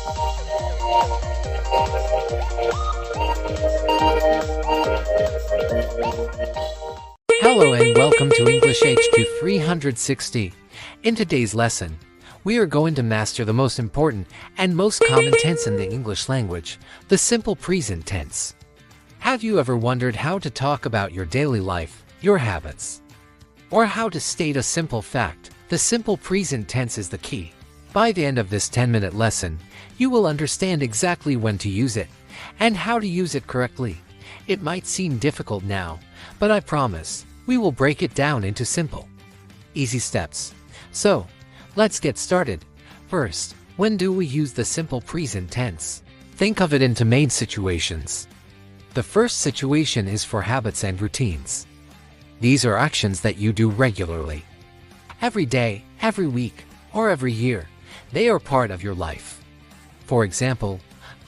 Hello and welcome to English HQ 360. In today's lesson, we are going to master the most important and most common tense in the English language, the simple present tense. Have you ever wondered how to talk about your daily life, your habits, or how to state a simple fact? The simple present tense is the key. By the end of this 10-minute lesson, you will understand exactly when to use it and how to use it correctly. It might seem difficult now, but I promise, we will break it down into simple, easy steps. So, let's get started. First, when do we use the simple present tense? Think of it into main situations. The first situation is for habits and routines. These are actions that you do regularly. Every day, every week, or every year, they are part of your life. For example,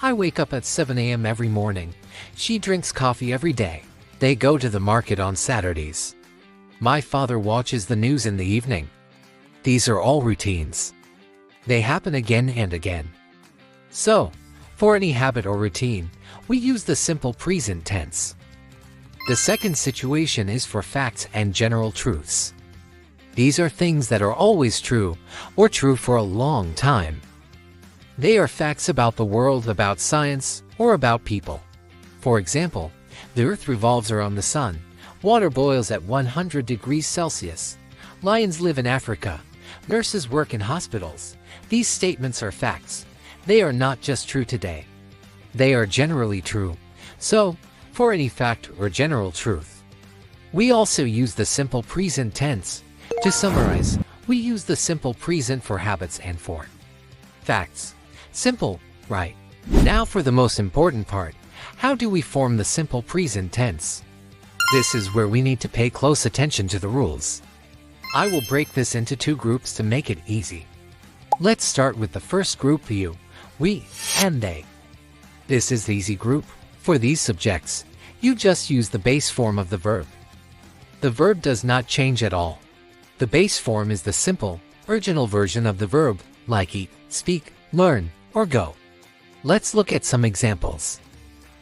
I wake up at 7 a.m. every morning. She drinks coffee every day. They go to the market on Saturdays. My father watches the news in the evening. These are all routines. They happen again and again. So, for any habit or routine, we use the simple present tense. The second situation is for facts and general truths. These are things that are always true, or true for a long time. They are facts about the world, about science, or about people. For example, the Earth revolves around the sun, water boils at 100 degrees Celsius, lions live in Africa, nurses work in hospitals. These statements are facts. They are not just true today. They are generally true. So, for any fact or general truth, we also use the simple present tense. To summarize, we use the simple present for habits and for facts. Simple, right? Now for the most important part. How do we form the simple present tense? This is where we need to pay close attention to the rules. I will break this into two groups to make it easy. Let's start with the first group: you, we, and they. This is the easy group. For these subjects, you just use the base form of the verb. The verb does not change at all. The base form is the simple, original version of the verb, like eat, speak, learn, or go. Let's look at some examples.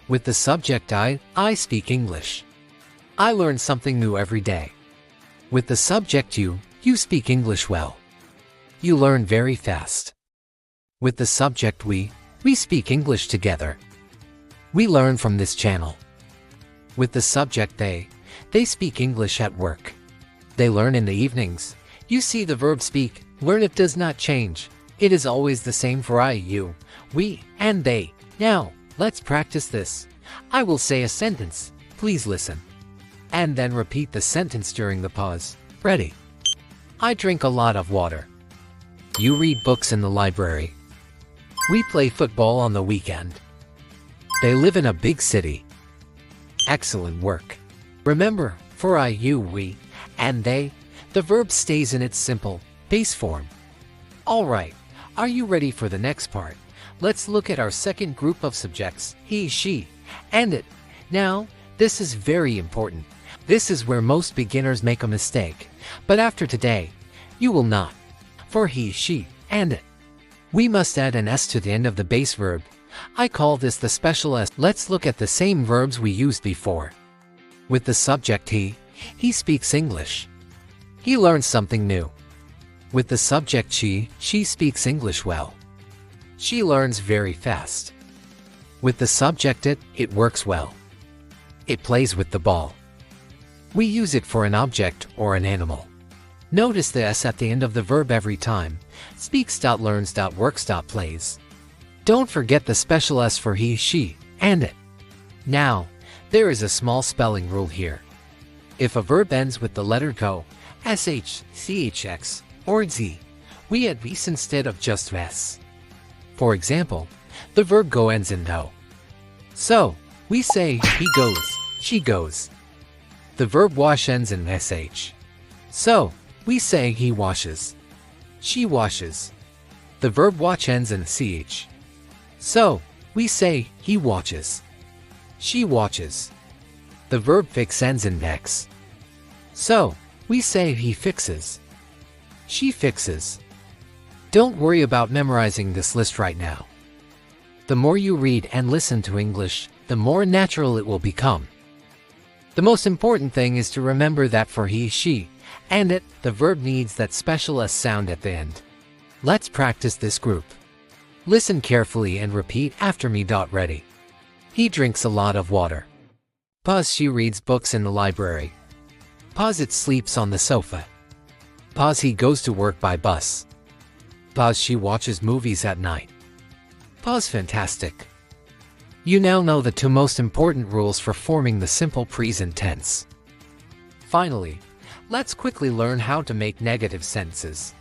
With the subject I speak English. I learn something new every day. With the subject you speak English well. You learn very fast. With the subject we speak English together. We learn from this channel. With the subject they speak English at work. They learn in the evenings. You see, the verb speak, learn, it does not change. It is always the same for I, you, we, and they. Now, let's practice this. I will say a sentence. Please listen. And then repeat the sentence during the pause. Ready? I drink a lot of water. You read books in the library. We play football on the weekend. They live in a big city. Excellent work. Remember, for I, you, we, and they, the verb stays in its simple, base form. Alright, are you ready for the next part? Let's look at our second group of subjects, he, she, and it. Now, this is very important. This is where most beginners make a mistake. But after today, you will not. For he, she, and it, we must add an S to the end of the base verb. I call this the special S. Let's look at the same verbs we used before. With the subject he speaks English. He learns something new. With the subject she speaks English well. She learns very fast. With the subject it works well. It plays with the ball. We use it for an object or an animal. Notice the S at the end of the verb every time. Speaks, learns, works, plays. Don't forget the special S for he, she, and it. Now, there is a small spelling rule here. If a verb ends with the letter go, sh, chx, or z, we add vs instead of just s. For example, the verb go ends in do. So, we say he goes, she goes. The verb wash ends in sh. So, we say he washes, she washes. The verb watch ends in ch. So, we say he watches, she watches. The verb fix ends in x. So, we say he fixes, she fixes. Don't worry about memorizing this list right now. The more you read and listen to English, the more natural it will become. The most important thing is to remember that for he, she, and it, the verb needs that special S sound at the end. Let's practice this group. Listen carefully and repeat after me. Ready? He drinks a lot of water. Pause. She reads books in the library. Pause. It sleeps on the sofa. Pause. He goes to work by bus. Pause. She watches movies at night. Pause. Fantastic. You now know the two most important rules for forming the simple present tense. Finally, let's quickly learn how to make negative sentences.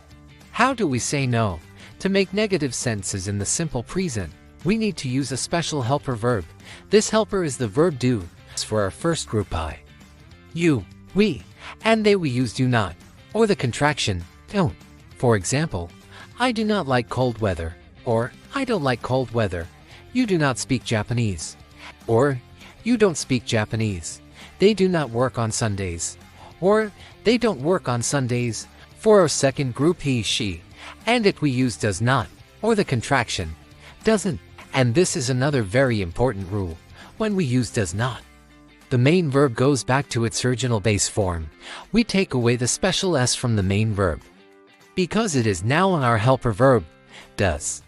How do we say no? To make negative sentences in the simple present, we need to use a special helper verb. This helper is the verb do. For our first group, I, you, we, and they, we use do not, or the contraction don't. For example, I do not like cold weather, or I don't like cold weather. You do not speak Japanese, or you don't speak Japanese. They do not work on Sundays, or they don't work on Sundays. For our second group, he, she, and it, we use does not, or the contraction doesn't. And this is another very important rule. When we use does not, the main verb goes back to its original base form. We take away the special S from the main verb, because it is now on our helper verb, does.